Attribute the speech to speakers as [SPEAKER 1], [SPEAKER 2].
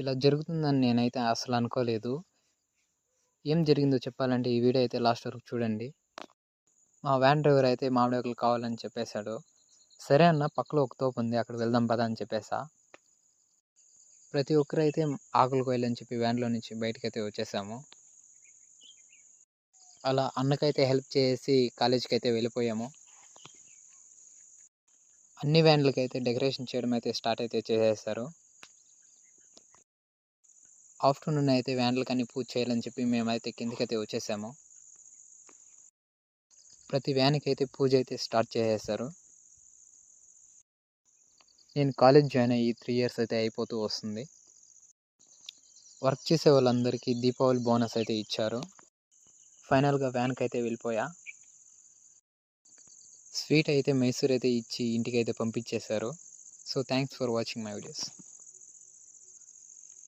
[SPEAKER 1] ఇలా జరుగుతుందని నేనైతే అసలు అనుకోలేదు. ఏం జరిగిందో చెప్పాలంటే ఈ వీడియో అయితే లాస్ట్ వరకు చూడండి. మా వ్యాన్ డ్రైవర్ అయితే మామిడాకులు కావాలని చెప్పేశాడు. సరే అన్న, పక్కలో ఒక తోపు ఉంది, అక్కడికి వెళ్దాం పదా అని చెప్పేసా. ప్రతి ఒక్కరు అయితే ఆకులు కోయాలని చెప్పి వ్యాన్లో నుంచి బయటకైతే వచ్చేసాము. అలా అన్నకైతే హెల్ప్ చేసి కాలేజీకి అయితే వెళ్ళిపోయాము. అన్ని వ్యాన్లకైతే డెకరేషన్ చేయడం అయితే స్టార్ట్ అయితే చేసేస్తారు. ఆఫ్టర్నూన్ అయితే వ్యాన్లకన్నీ పూజ చేయాలని చెప్పి మేమైతే కిందకైతే వచ్చేసాము. ప్రతి వ్యాన్కి అయితే పూజ అయితే స్టార్ట్ చేసేస్తారు. నేను కాలేజ్ జాయిన్ అయ్యి 3 ఇయర్స్ అయితే అయిపోతూ వస్తుంది. వర్క్ చేసే వాళ్ళందరికీ దీపావళి బోనస్ అయితే ఇచ్చారు. ఫైనల్గా వ్యాన్కి అయితే వెళ్ళిపోయా. స్వీట్ అయితే మైసూర్ అయితే ఇచ్చి ఇంటికి అయితే పంపించేశారు. So thanks for watching my videos.